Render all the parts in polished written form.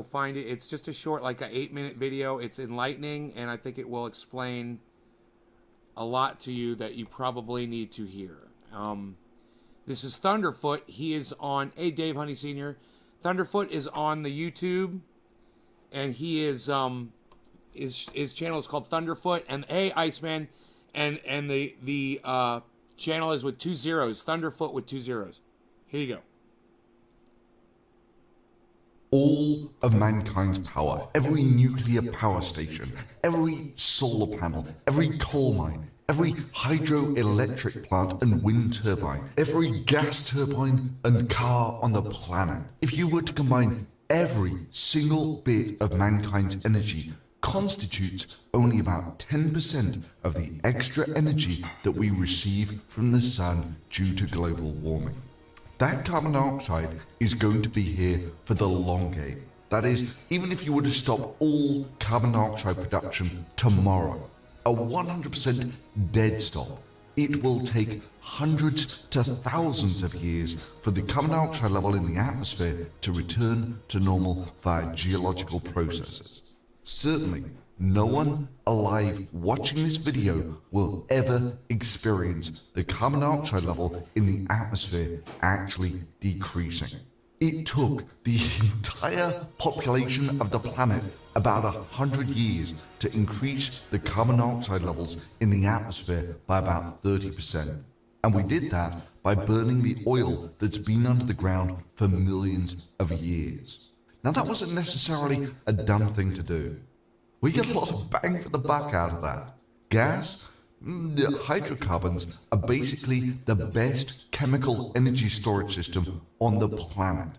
find it. It's just a short, like an 8-minute video. It's enlightening, and I think it will explain a lot to you that you probably need to hear. This is Thunderfoot. He is on, hey, Dave Honey Sr. Thunderfoot is on the YouTube, and he is, his channel is called Thunderfoot, and hey, Iceman, and the channel is with 2 zeros, Thunderfoot with 2 zeros. Here you go. All of mankind's power, every nuclear power station, every solar panel, every coal mine, every hydroelectric plant and wind turbine, every gas turbine and car on the planet, if you were to combine every single bit of mankind's energy, constitutes only about 10% of the extra energy that we receive from the sun due to global warming. That carbon dioxide is going to be here for the long game. That is, even if you were to stop all carbon dioxide production tomorrow, a 100% dead stop, it will take hundreds to thousands of years for the carbon dioxide level in the atmosphere to return to normal via geological processes. Certainly, no one alive watching this video will ever experience the carbon dioxide level in the atmosphere actually decreasing. It took the entire population of the planet about 100 years to increase the carbon dioxide levels in the atmosphere by about 30%. And we did that by burning the oil that's been under the ground for millions of years. Now, that wasn't necessarily a dumb thing to do. We get a lot of bang for the buck out of that. Gas, hydrocarbons are basically the best chemical energy storage system on the planet.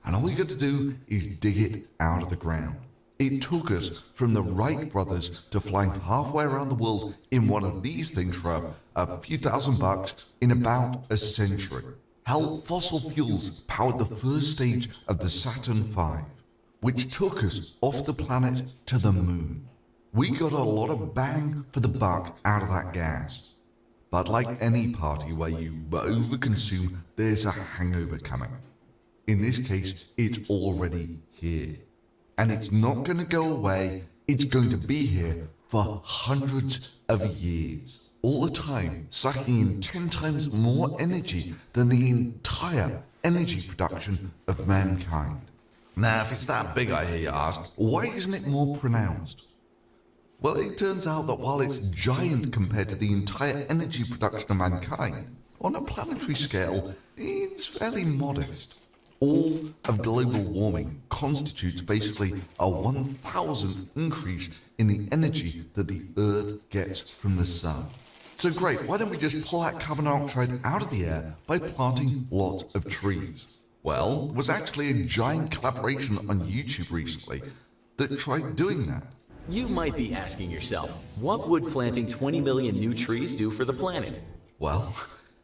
And all you got to do is dig it out of the ground. It took us from the Wright brothers to flying halfway around the world in one of these things for a few $1,000 in about a century. Hell, fossil fuels powered the first stage of the Saturn V, which took us off the planet to the moon. We got a lot of bang for the buck out of that gas. But like any party where you overconsume, there's a hangover coming. In this case, it's already here. And it's not going to go away, it's going to be here for hundreds of years. All the time, sucking in 10 times more energy than the entire energy production of mankind. Now, if it's that big, I hear you ask, why isn't it more pronounced? Well, it turns out that while it's giant compared to the entire energy production of mankind, on a planetary scale, it's fairly modest. All of global warming constitutes basically a 1,000th increase in the energy that the Earth gets from the sun. So great, why don't we just pull that carbon dioxide out of the air by planting lots of trees? Well, there was actually a giant collaboration on YouTube recently that tried doing that. You might be asking yourself, what would planting 20 million new trees do for the planet? Well,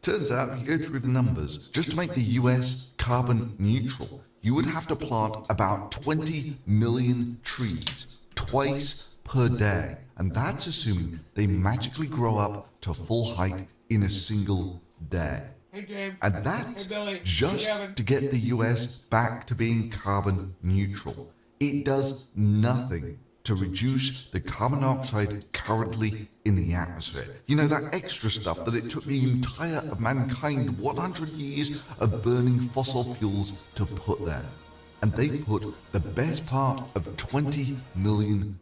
turns out if you go through the numbers, just to make the US carbon neutral, you would have to plant about 20 million trees, twice per day. And that's assuming they magically grow up to full height in a single day. Hey, James. And that's Hey, Billy. just Hey, Kevin. to get the US back to being carbon neutral. It does nothing to reduce the carbon dioxide currently in the atmosphere. You know, that extra stuff that it took the entire of mankind 100 years of burning fossil fuels to put there. And they put the best part of $20 million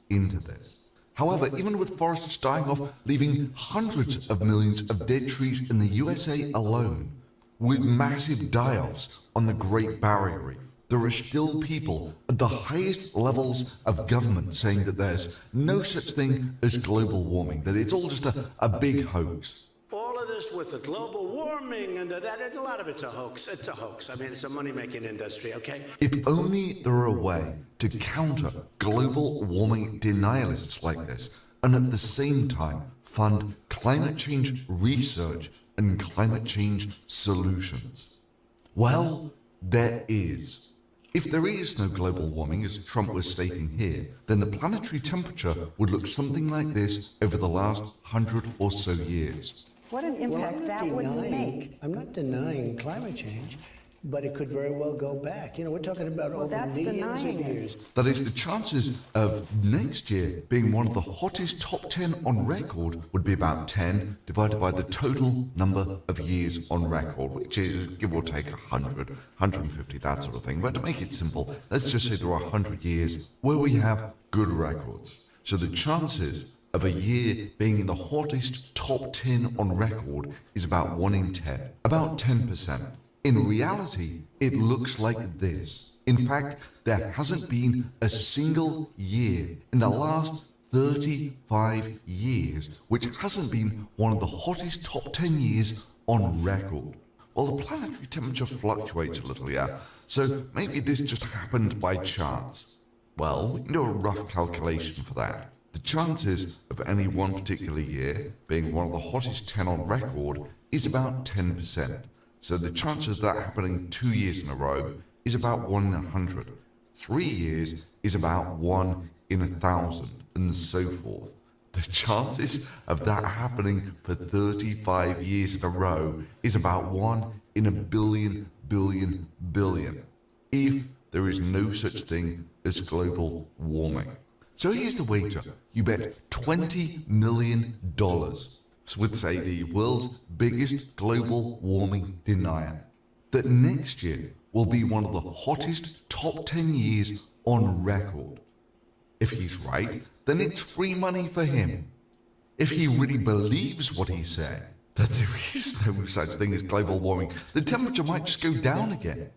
into this. However, even with forests dying off, leaving hundreds of millions of dead trees in the USA alone, with massive die-offs on the Great Barrier Reef, there are still people at the highest levels of government saying that there's no such thing as global warming, that it's all just a big hoax. All of this with the global warming and that, a lot of it's a hoax. It's a hoax. I mean, it's a money-making industry, okay? If only there were a way to counter global warming denialists like this, and at the same time fund climate change research and climate change solutions. Well, there is. If there is no global warming, as Trump was stating here, then the planetary temperature would look something like this over the last 100 or so years. What an impact that would make. I'm not denying climate change. but it could very well go back. You know, we're talking about over that's millions denying of it. years. That is, the chances of next year being one of the hottest top 10 on record would be about 10 divided by the total number of years on record, which is give or take 100, 150, that sort of thing. But to make it simple, let's just say there are 100 years where we have good records. So the chances of a year being in the hottest top 10 on record is about 1 in 10, about 10%. In reality, it looks like this. In fact, there hasn't been a single year in the last 35 years which hasn't been one of the hottest top 10 years on record. Well, the planetary temperature fluctuates a little, yeah, so maybe this just happened by chance. Well, we can do a rough calculation for that. The chances of any one particular year being one of the hottest 10 on record is about 10%. So the chances of that happening 2 years in a row is about 1 in 100. 3 years is about 1 in 1,000, and so forth. The chances of that happening for 35 years in a row is about 1 in a billion, billion, billion, if there is no such thing as global warming. So here's the wager. You bet $20 million with, say, the world's biggest global warming denier, that next year will be one of the hottest top 10 years on record. If he's right, then it's free money for him. If he really believes what he said, that there is no such thing as global warming, the temperature might just go down again,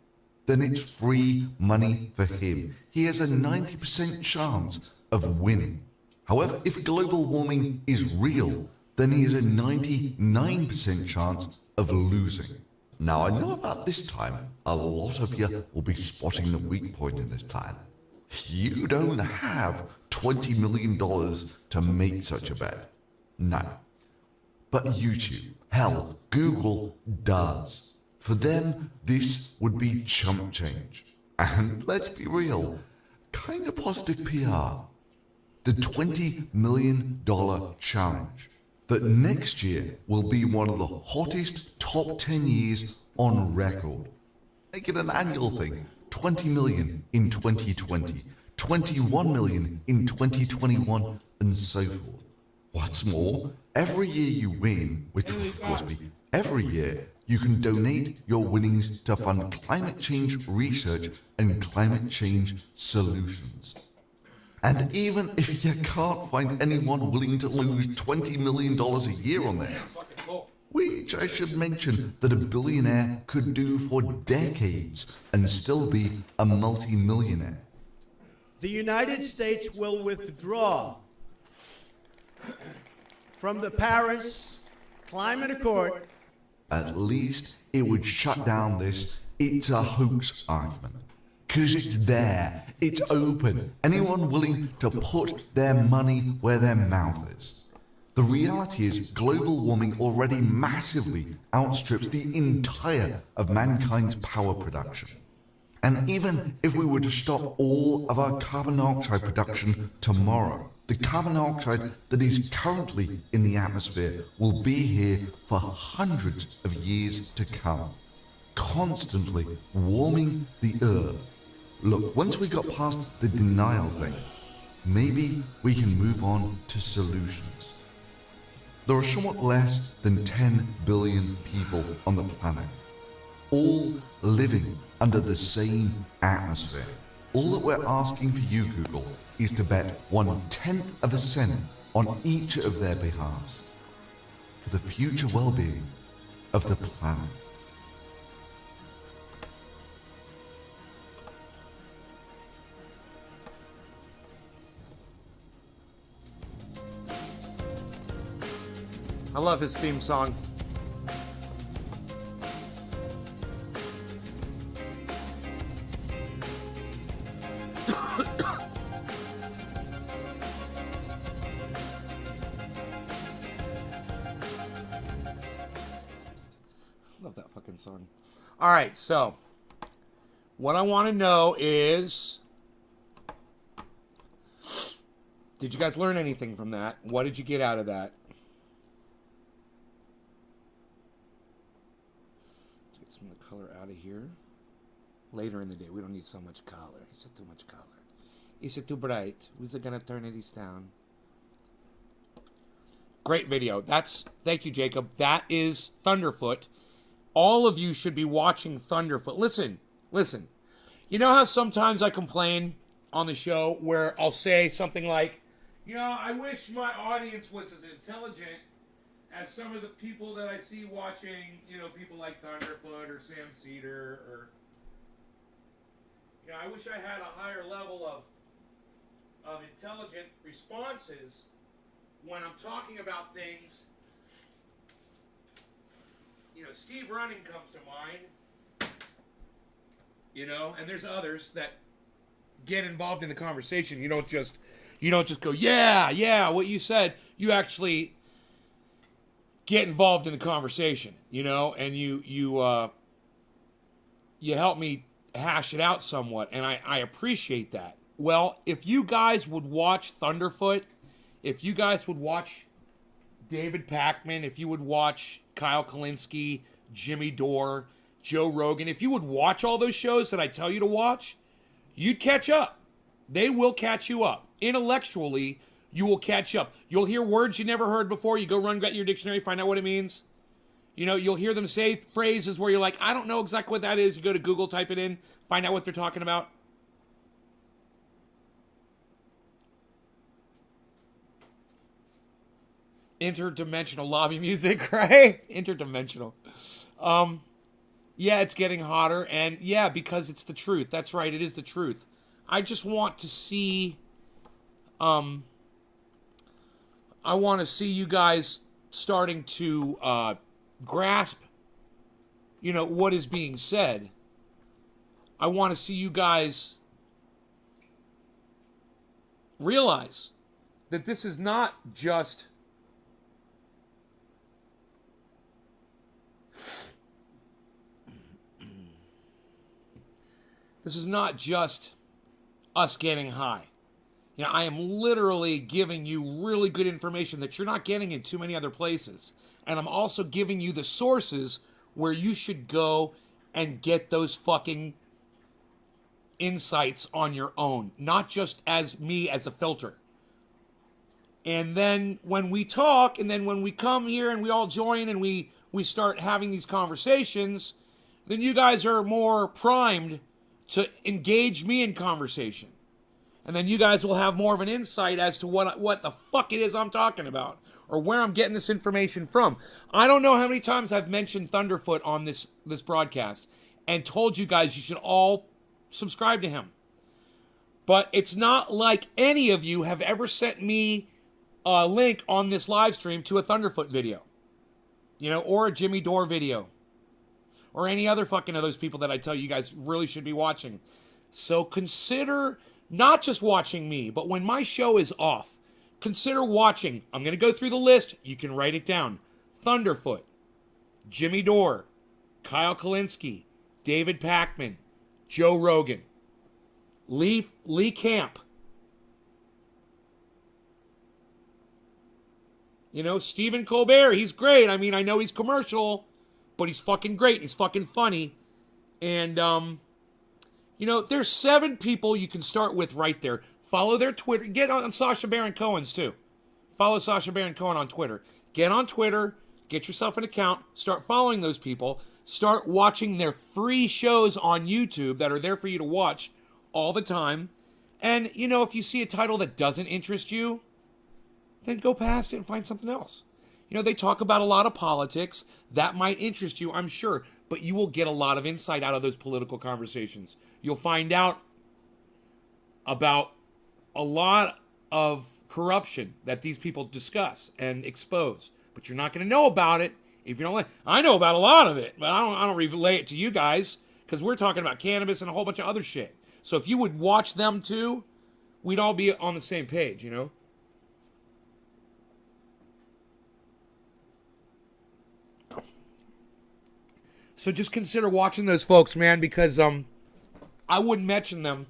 then it's free money for him. He has a 90% chance of winning. However, if global warming is real, then he has a 99% chance of losing. Now, I know about this time, a lot of you will be spotting the weak point in this plan. You don't have $20 million to make such a bet. No. But YouTube, hell, Google does. For them, this would be chump change. And let's be real, kind of positive PR. The $20 million challenge. That next year will be one of the hottest top 10 years on record. Make it an annual thing. 20 million in 2020, 21 million in 2021, and so forth. What's more, every year you win, which will of course be every year, you can donate your winnings to fund climate change research and climate change solutions. And even if you can't find anyone willing to lose $20 million a year on this, which I should mention that a billionaire could do for decades and still be a multi-millionaire. The United States will withdraw from the Paris Climate Accord. At least it would shut down this "it's a hoax" argument. Because it's there, it's open, anyone willing to put their money where their mouth is. The reality is global warming already massively outstrips the entire of mankind's power production. And even if we were to stop all of our carbon dioxide production tomorrow, the carbon dioxide that is currently in the atmosphere will be here for hundreds of years to come, constantly warming the earth. Look, once we got past the denial thing, maybe we can move on to solutions. There are somewhat less than 10 billion people on the planet, all living under the same atmosphere. All that we're asking for you, Google, is to bet 1/10 cent on each of their behalves for the future well-being of the planet. I love his theme song. Love that fucking song. All right, so what I want to know is, did you guys learn anything from that? What did you get out of that? Let's get some of the color out of here. Later in the day, we don't need so much color. He said too much color. He said too bright. Who's gonna turn it down? Great video. Thank you, Jacob. That is Thunderfoot. All of you should be watching Thunderfoot. Listen. You know how sometimes I complain on the show where I'll say something like, I wish my audience was as intelligent as some of the people that I see watching, people like Thunderfoot or Sam Cedar or, I wish I had a higher level of intelligent responses when I'm talking about things. Steve Running comes to mind, and there's others that get involved in the conversation. You don't just go, yeah, what you said. You actually get involved in the conversation, and you help me hash it out somewhat, and I appreciate that. Well, if you guys would watch Thunderfoot, if you guys would watch David Pakman, if you would watch Kyle Kalinske, Jimmy Dore, Joe Rogan, if you would watch all those shows that I tell you to watch, you'd catch up. They will catch you up. Intellectually, you will catch up. You'll hear words you never heard before. You go run, get your dictionary, find out what it means. You'll hear them say phrases where you're like, I don't know exactly what that is. You go to Google, type it in, find out what they're talking about. Interdimensional lobby music, right? Interdimensional. Yeah, it's getting hotter, and yeah, because it's the truth. That's right, it is the truth. I just want to see, I want to see you guys starting to grasp, what is being said. I want to see you guys realize that this is not just us getting high. I am literally giving you really good information that you're not getting in too many other places. And I'm also giving you the sources where you should go and get those fucking insights on your own, not just as me as a filter. And then when we talk, and then when we come here and we all join and we start having these conversations, then you guys are more primed to engage me in conversation. And then you guys will have more of an insight as to what the fuck it is I'm talking about, or where I'm getting this information from. I don't know how many times I've mentioned Thunderfoot on this broadcast and told you guys you should all subscribe to him. But it's not like any of you have ever sent me a link on this live stream to a Thunderfoot video, or a Jimmy Dore video, or any other fucking of those people that I tell you guys really should be watching. So consider not just watching me, but when my show is off, consider watching. I'm going to go through the list. You can write it down. Thunderfoot, Jimmy Dore, Kyle Kalinske, David Pakman, Joe Rogan, Lee Camp, Stephen Colbert. He's great. I mean, I know he's commercial, but he's fucking great. He's fucking funny. And, there's 7 people you can start with right there. Follow their Twitter. Get on Sacha Baron Cohen's too. Follow Sacha Baron Cohen on Twitter. Get on Twitter. Get yourself an account. Start following those people. Start watching their free shows on YouTube that are there for you to watch all the time. And, if you see a title that doesn't interest you, then go past it and find something else. They talk about a lot of politics. That might interest you, I'm sure. But you will get a lot of insight out of those political conversations. You'll find out about a lot of corruption that these people discuss and expose. But you're not going to know about it if you don't like. I know about a lot of it, but I don't relay it to you guys because we're talking about cannabis and a whole bunch of other shit. So if you would watch them too, we'd all be on the same page, So just consider watching those folks, man, because I wouldn't mention them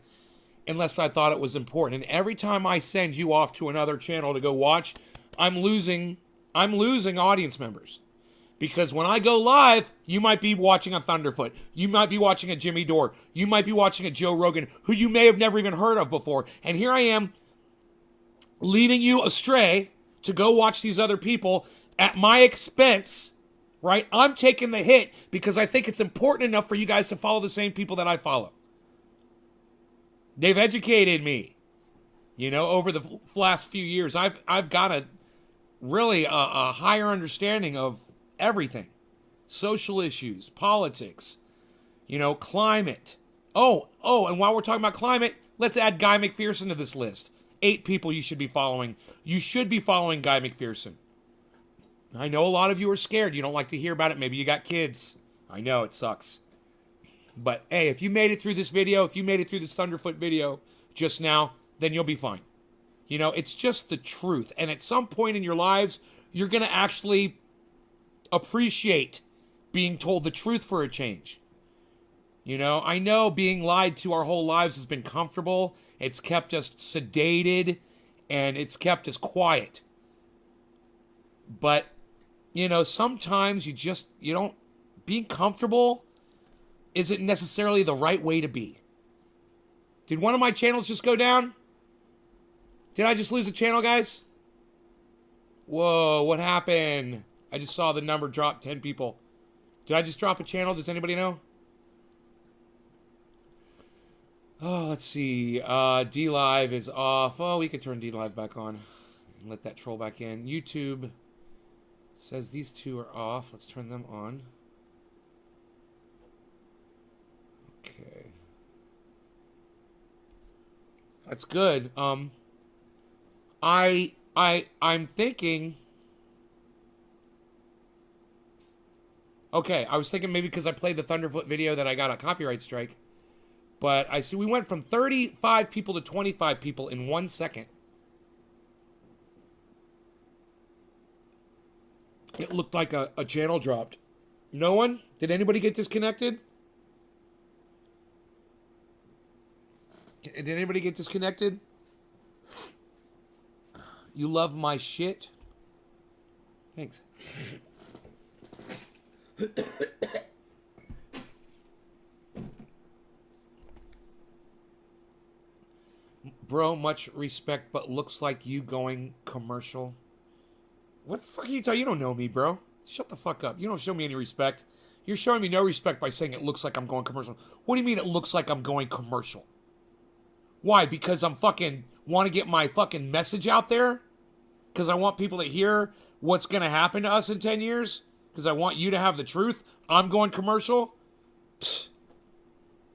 unless I thought it was important. And every time I send you off to another channel to go watch, I'm losing audience members Because when I go live, you might be watching a Thunderfoot. You might be watching a Jimmy Dore. You might be watching a Joe Rogan, who you may have never even heard of before. And here I am, leading you astray to go watch these other people at my expense, right? I'm taking the hit because I think it's important enough for you guys to follow the same people that I follow. They've educated me, you know, over the last few years. I've got a really a higher understanding of everything. Social issues, politics, you know, climate. Oh, and while we're talking about climate, let's add Guy McPherson to this list. 8 people you should be following. You should be following Guy McPherson. I know a lot of you are scared. You don't like to hear about it. Maybe you got kids. I know, it sucks. But, hey, if you made it through this video, if you made it through this Thunderfoot video just now, then you'll be fine. You know, it's just the truth. And at some point in your lives, you're going to actually appreciate being told the truth for a change. You know, I know being lied to our whole lives has been comfortable. It's kept us sedated, and it's kept us quiet. But, you know, sometimes you don't, being comfortable isn't necessarily the right way to be. Did one of my channels just go down? Did I just lose a channel, guys? Whoa, what happened? I just saw the number drop 10 people. Did I just drop a channel? Does anybody know? Oh, let's see. D-Live is off. Oh, we could turn D-Live back on and let that troll back in. YouTube says these 2 are off. Let's turn them on. Okay. That's good. I'm thinking. Okay, I was thinking maybe because I played the Thunderfoot video that I got a copyright strike. But I see we went from 35 people to 25 people in 1 second. It looked like a channel dropped. No one? Did anybody get disconnected? Did anybody get disconnected? You love my shit? Thanks. Bro, much respect, but looks like you going commercial. What the fuck are you talking? You don't know me, bro. Shut the fuck up. You don't show me any respect. You're showing me no respect by saying it looks like I'm going commercial. What do you mean it looks like I'm going commercial? Why? Because I'm fucking want to get my fucking message out there? Because I want people to hear what's going to happen to us in 10 years? Because I want you to have the truth? I'm going commercial? Psst.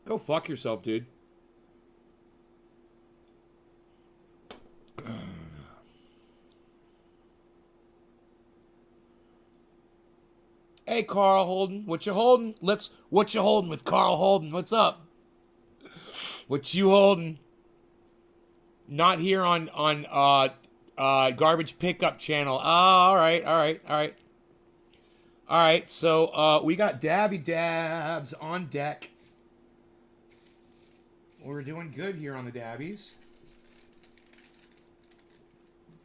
Go fuck yourself, dude. Hey, Carl Holden. What you holding? What you holding with Carl Holden? What's up? What you holding? Not here on Garbage Pickup Channel. Oh, all right. So, we got Dabby Dabs on deck. We're doing good here on the Dabbies.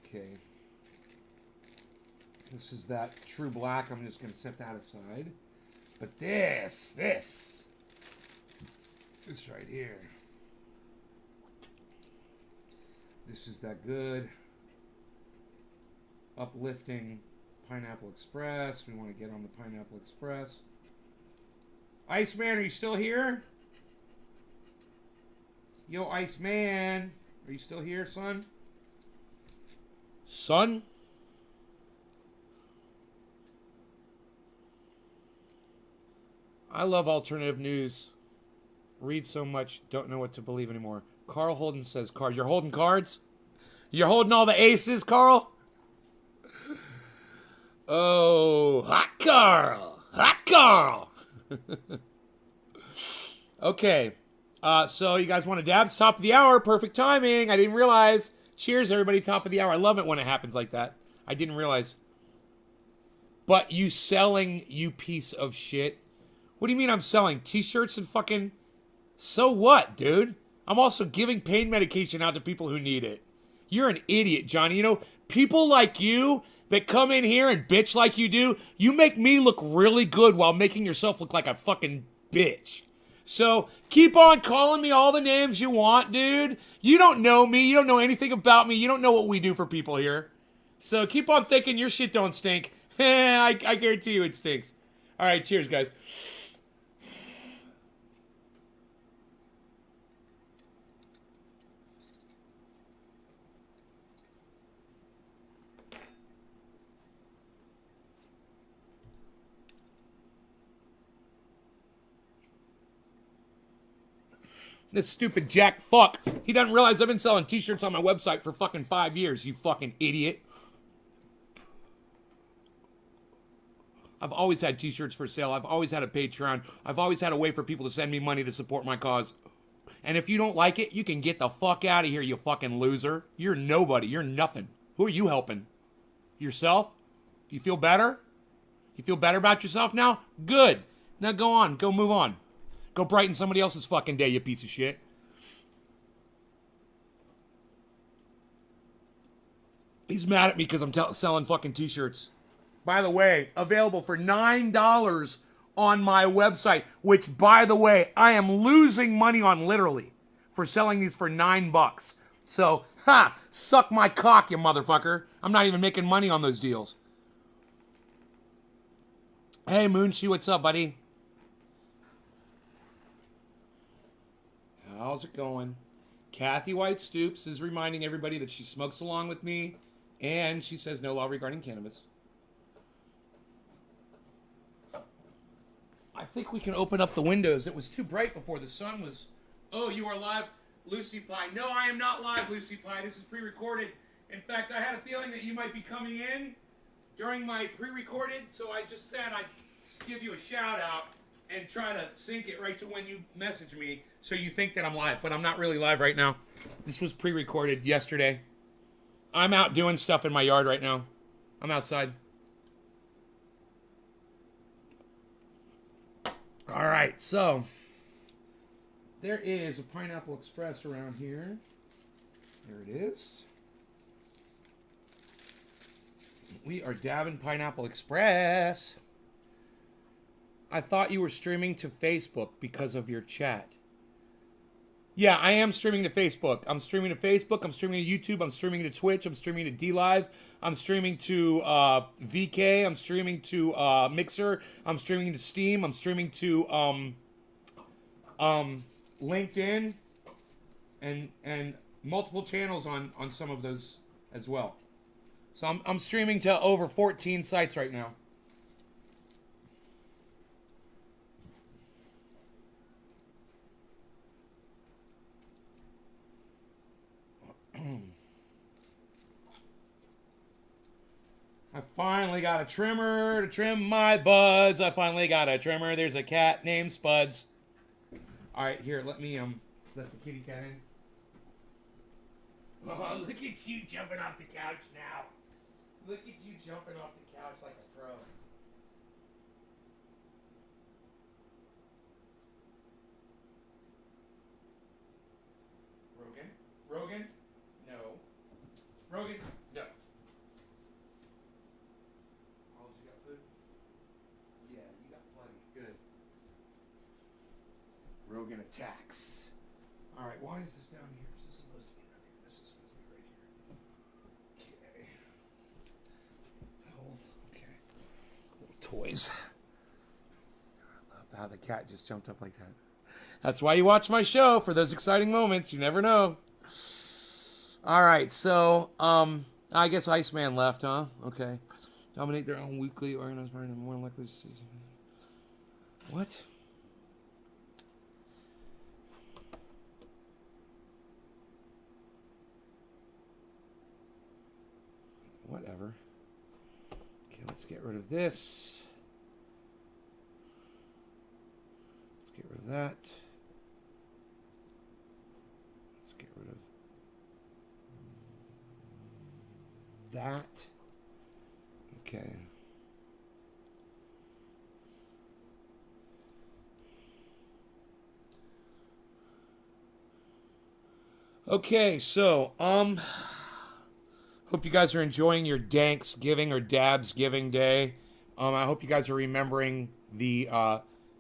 Okay. This is that True Black. I'm just going to set that aside. But this right here. This is that good, uplifting Pineapple Express. We want to get on the Pineapple Express. Iceman, are you still here? Yo, Iceman, are you still here, son? Son? I love alternative news. Read so much, don't know what to believe anymore. Carl Holden says, Carl, you're holding cards? You're holding all the aces, Carl? Oh, hot Carl. Hot Carl. Okay. So you guys want to dab? It's top of the hour. Perfect timing. I didn't realize. Cheers, everybody. Top of the hour. I love it when it happens like that. I didn't realize. But you selling, you piece of shit. What do you mean I'm selling t-shirts and fucking... So what, dude? I'm also giving pain medication out to people who need it. You're an idiot, Johnny. You know, people like you that come in here and bitch like you do, you make me look really good while making yourself look like a fucking bitch. So keep on calling me all the names you want, dude. You don't know me. You don't know anything about me. You don't know what we do for people here. So keep on thinking your shit don't stink. I guarantee you it stinks. All right, cheers, guys. This stupid jack fuck. He doesn't realize I've been selling t-shirts on my website for fucking 5 years, you fucking idiot. I've always had t-shirts for sale. I've always had a Patreon. I've always had a way for people to send me money to support my cause. And if you don't like it, you can get the fuck out of here, you fucking loser. You're nobody. You're nothing. Who are you helping? Yourself? You feel better? You feel better about yourself now? Good. Now go on. Go move on. Go brighten somebody else's fucking day, you piece of shit. He's mad at me because I'm selling fucking t-shirts. By the way, available for $9 on my website, which, by the way, I am losing money on literally for selling these for $9. So, suck my cock, you motherfucker. I'm not even making money on those deals. Hey, Moonshee, what's up, buddy? How's it going? Kathy White Stoops is reminding everybody that she smokes along with me, and she says no law regarding cannabis. I think we can open up the windows. It was too bright before the sun was... Oh, you are live, Lucy Pie. No, I am not live, Lucy Pie. This is pre-recorded. In fact, I had a feeling that you might be coming in during my pre-recorded, so I just said I'd give you a shout-out and try to sync it right to when you message me so you think that I'm live, but I'm not really live right now. This was pre-recorded yesterday. I'm out doing stuff in my yard right now. I'm outside. All right, so there is a Pineapple Express around here. There it is. We are dabbing Pineapple Express. I thought you were streaming to Facebook because of your chat. Yeah, I am streaming to Facebook. I'm streaming to Facebook. I'm streaming to YouTube. I'm streaming to Twitch. I'm streaming to DLive. I'm streaming to VK. I'm streaming to Mixer. I'm streaming to Steam. I'm streaming to LinkedIn and multiple channels on some of those as well. So I'm streaming to over 14 sites right now. I finally got a trimmer to trim my buds. I finally got a trimmer. There's a cat named Spuds. All right, here, let me let the kitty cat in. Oh, look at you jumping off the couch now. Look at you jumping off the couch like a pro. Rogan? Rogan? No. Rogan? No. Oh, you got food? Yeah, you got plenty. Good. Rogan attacks. All right, why is this down here? Is this supposed to be down here? This is supposed to be right here. Okay. Oh, okay. Little toys. I love how the cat just jumped up like that. That's why you watch my show, for those exciting moments. You never know. All right, so I guess Iceman left, huh? Okay. Dominate their own weekly organized party and more likely to see. What? Whatever. Okay, let's get rid of this. Let's get rid of that. Let's get rid of that. Okay. Okay, so, Hope you guys are enjoying your Danksgiving or Dabsgiving Day. I hope you guys are remembering the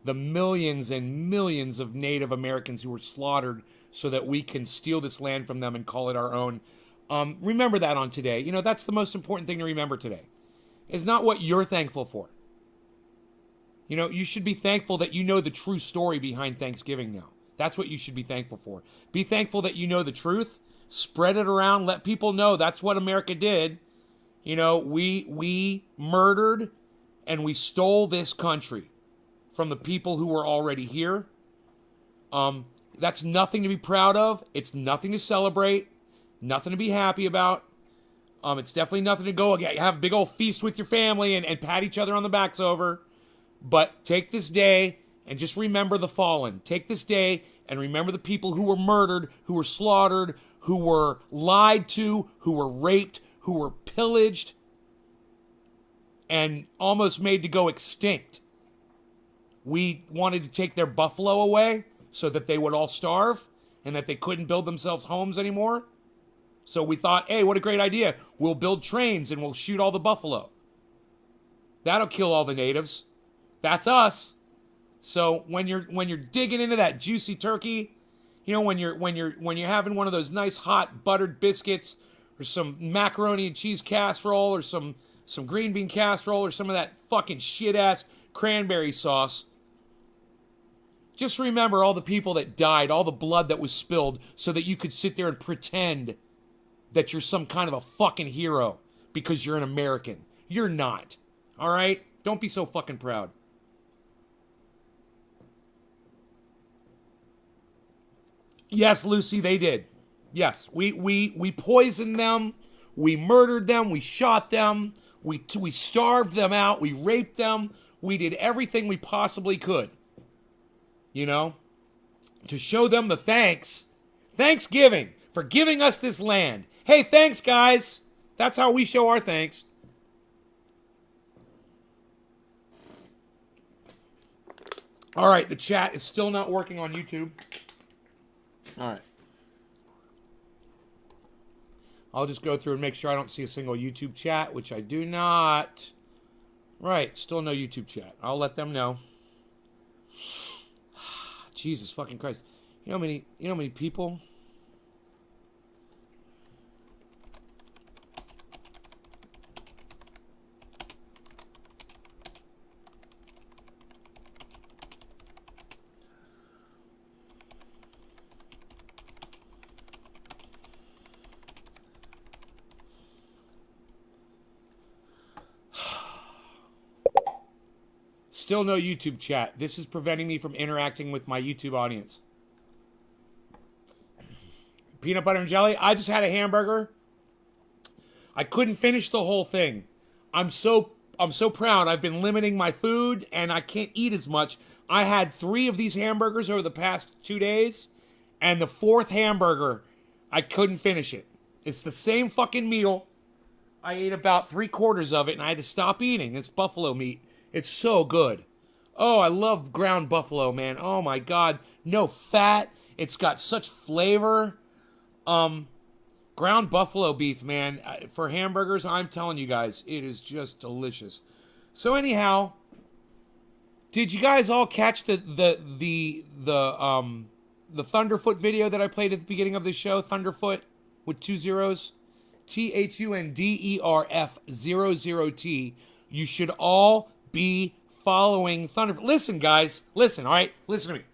millions and millions of Native Americans who were slaughtered so that we can steal this land from them and call it our own. Remember that on today. You know, that's the most important thing to remember today. It's not what you're thankful for. You know, you should be thankful that you know the true story behind Thanksgiving now. That's what you should be thankful for. Be thankful that you know the truth. Spread it around. Let people know that's what America did. You know, we murdered and we stole this country from the people who were already here. That's nothing to be proud of. It's nothing to celebrate. Nothing to be happy about. It's definitely nothing to go have a big old feast with your family and pat each other on the backs over. But take this day and just remember the fallen. Take this day and remember the people who were murdered, who were slaughtered, who were lied to, who were raped, who were pillaged, and almost made to go extinct. We wanted to take their buffalo away so that they would all starve and that they couldn't build themselves homes anymore. So we thought, hey, what a great idea. We'll build trains and we'll shoot all the buffalo. That'll kill all the natives. That's us. So when you're digging into that juicy turkey, you know, when you're having one of those nice hot buttered biscuits or some macaroni and cheese casserole or some green bean casserole or some of that fucking shit ass cranberry sauce, just remember all the people that died, all the blood that was spilled so that you could sit there and pretend that you're some kind of a fucking hero because you're an American. You're not. All right? Don't be so fucking proud. Yes, Lucy, they did. Yes, we poisoned them. We murdered them. We shot them. We starved them out. We raped them. We did everything we possibly could. You know? To show them the Thanksgiving for giving us this land. Hey, thanks, guys. That's how we show our thanks. All right, the chat is still not working on YouTube. All right. I'll just go through and make sure I don't see a single YouTube chat, which I do not. Right, still no YouTube chat. I'll let them know. Jesus fucking Christ. You know how many people? Still no YouTube chat. This is preventing me from interacting with my YouTube audience. Peanut butter and jelly. I just had a hamburger. I couldn't finish the whole thing. I'm so proud. I've been limiting my food and I can't eat as much. I had 3 of these hamburgers over the past 2 days, and the 4th hamburger, I couldn't finish it. It's the same fucking meal. I ate about 3/4 of it and I had to stop eating. It's buffalo meat. It's so good. Oh, I love ground buffalo, man. Oh my God. No fat. It's got such flavor. Ground buffalo beef, man. For hamburgers, I'm telling you guys, it is just delicious. So anyhow, did you guys all catch the Thunderfoot video that I played at the beginning of the show? Thunderfoot with 2 zeros. THUNDERF00T. You should all be following Thunderfoot. Listen, guys. Listen, all right? Listen to me.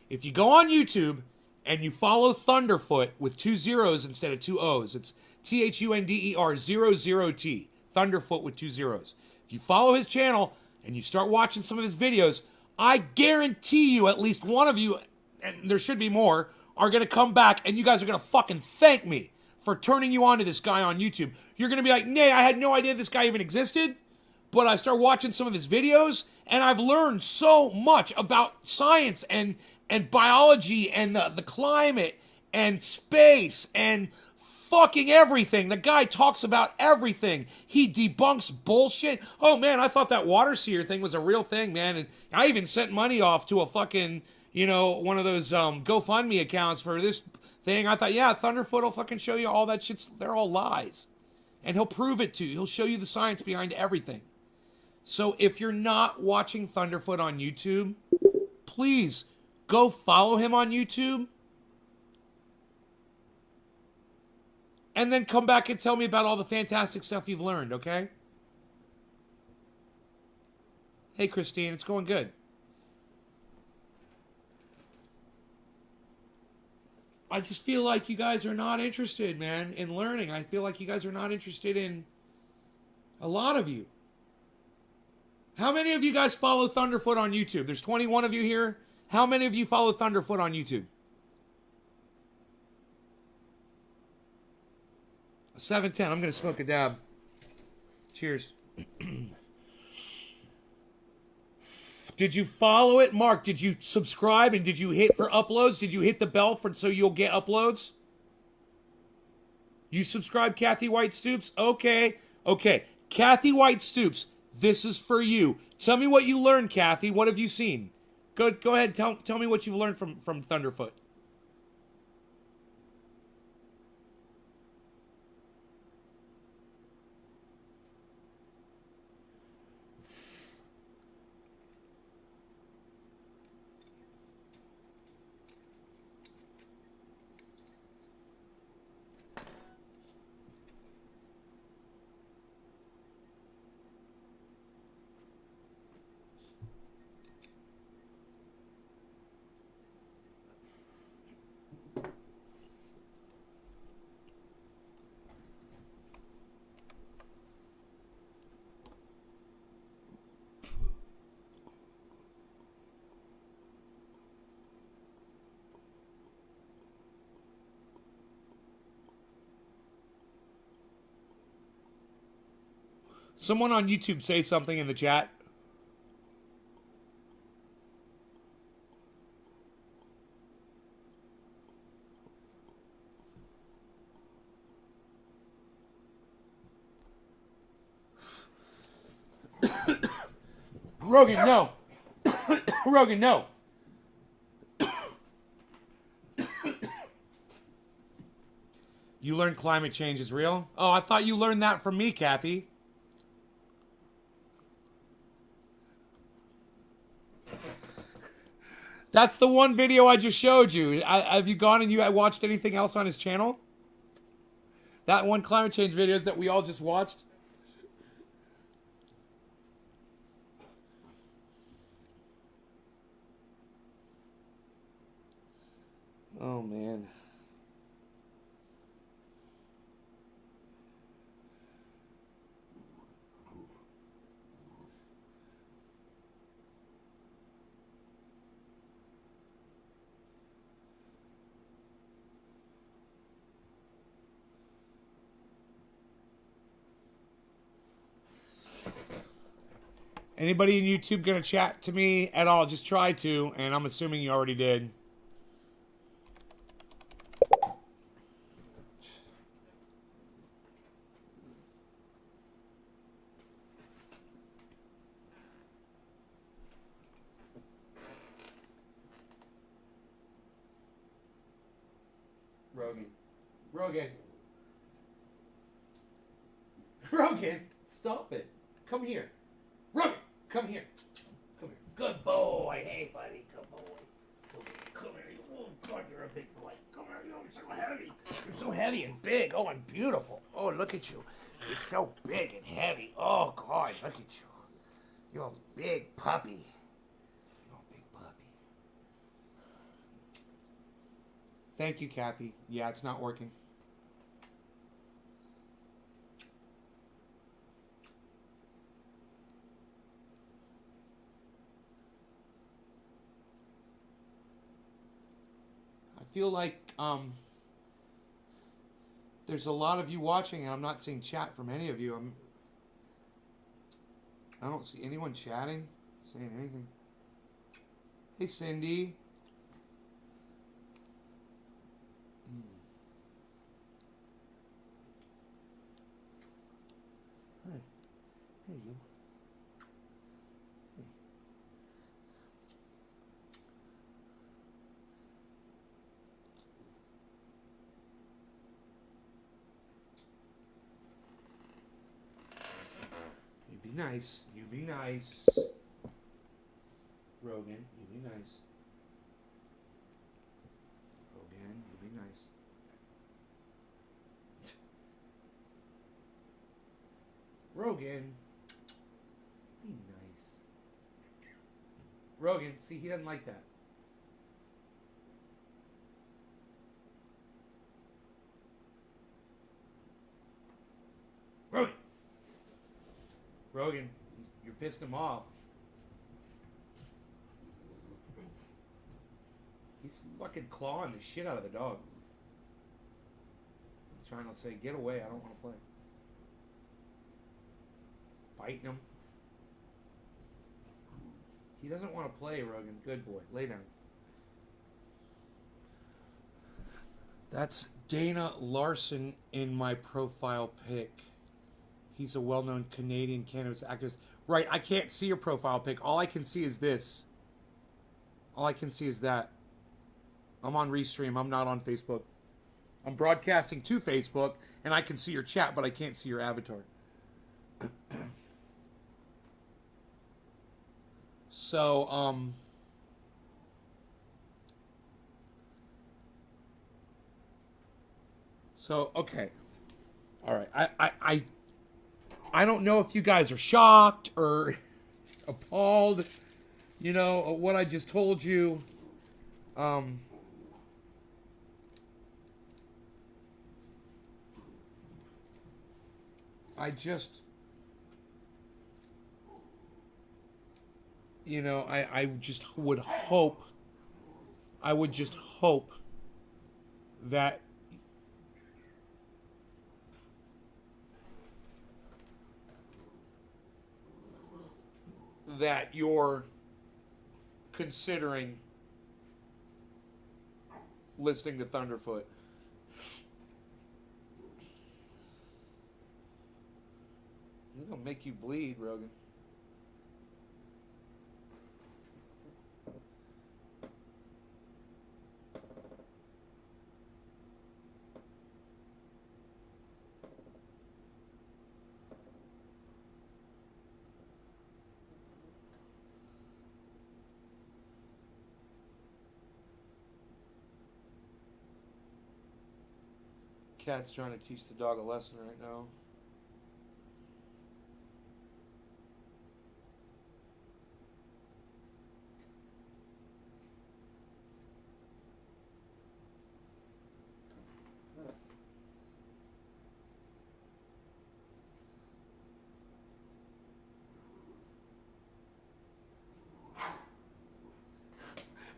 If you go on YouTube and you follow Thunderfoot with 2 zeros instead of 2 O's, it's THUNDER00T. Thunderfoot with 2 zeros. If you follow his channel and you start watching some of his videos, I guarantee you at least one of you, and there should be more, are going to come back and you guys are going to fucking thank me for turning you on to this guy on YouTube. You're going to be like, Nay, I had no idea this guy even existed. But I start watching some of his videos, and I've learned so much about science and biology and the climate and space and fucking everything. The guy talks about everything. He debunks bullshit. Oh, man, I thought that water seer thing was a real thing, man. And I even sent money off to a fucking, you know, one of those GoFundMe accounts for this thing. I thought, yeah, Thunderfoot will fucking show you all that shit. They're all lies. And he'll prove it to you. He'll show you the science behind everything. So if you're not watching Thunderfoot on YouTube, please go follow him on YouTube. And then come back and tell me about all the fantastic stuff you've learned, okay? Hey, Christine, it's going good. I just feel like you guys are not interested, man, in learning. I feel like you guys are not interested in a lot of you. How many of you guys follow Thunderfoot on YouTube? There's 21 of you here. How many of you follow Thunderfoot on YouTube? 7:10. I'm going to smoke a dab. Cheers. Did you follow it, Mark? Did you subscribe and did you hit for uploads? Did you hit the bell for so you'll get uploads? You subscribe, Kathy White Stoops? Okay. Kathy White Stoops, this is for you. Tell me what you learned, Kathy. What have you seen? Go ahead. Tell me what you've learned from Thunderfoot. Someone on YouTube say something in the chat. Rogan, no. Rogan, no. You learned climate change is real? Oh, I thought you learned that from me, Kathy. That's the one video I just showed you. Have you gone and you watched anything else on his channel? That one climate change video that we all just watched? Oh, man. Anybody in YouTube gonna chat to me at all? Just try to, and I'm assuming you already did. Rogan, stop it. Come here. Rogan, come here. Come here. Good boy. Hey, buddy. Good boy. Come here. Oh, God, you're a big boy. Come here. You're so heavy. You're so heavy and big. Oh, and beautiful. Oh, look at you. You're so big and heavy. Oh, God, look at you. You're a big puppy. You're a big puppy. Thank you, Kathy. Yeah, it's not working. I feel like there's a lot of you watching, and I'm not seeing chat from any of you. I don't see anyone chatting, saying anything. Hey, Cindy. Hey, hey, you. be nice. You be nice. Rogan, you be nice. Rogan, you be nice. Rogan, be nice. Rogan, see, he doesn't like that. Rogan! Rogan, you're pissing him off. He's fucking clawing the shit out of the dog. He's trying to say, get away, I don't want to play. Biting him. He doesn't want to play, Rogan. Good boy. Lay down. That's Dana Larson in my profile pic. He's a well-known Canadian cannabis activist. Right, I can't see your profile pic. All I can see is this. All I can see is that. I'm on Restream. I'm not on Facebook. I'm broadcasting to Facebook, and I can see your chat, but I can't see your avatar. So, okay. All right. I don't know if you guys are shocked or appalled, you know, at what I just told you. I just, you know, I just would hope, that you're considering listening to Thunderfoot. It's gonna make you bleed, Rogan. Cat's trying to teach the dog a lesson right now.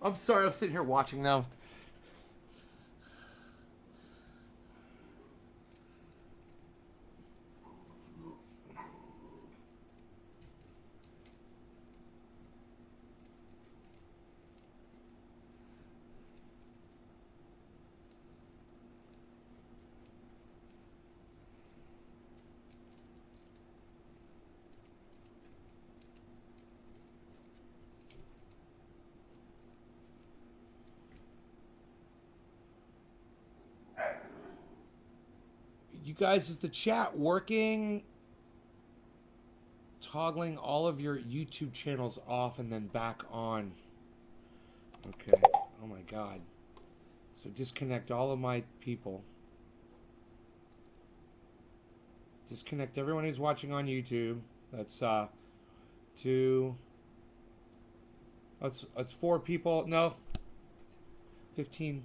I'm sorry, I'm sitting here watching now. You guys, is the chat working? Toggling all of your YouTube channels off and then back on. Okay. Oh my God. So disconnect all of my people. Disconnect everyone who's watching on YouTube. That's 2. That's 4 people. No. 15.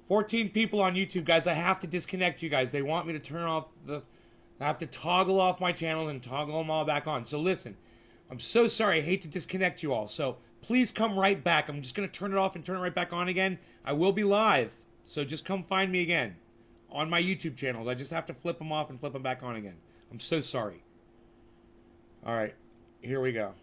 14 people on YouTube, guys. I have to disconnect you guys. They want me to turn off the... I have to toggle off my channel and toggle them all back on. So listen, I'm so sorry. I hate to disconnect you all. So please come right back. I'm just going to turn it off and turn it right back on again. I will be live. So just come find me again on my YouTube channels. I just have to flip them off and flip them back on again. I'm so sorry. All right. Here we go.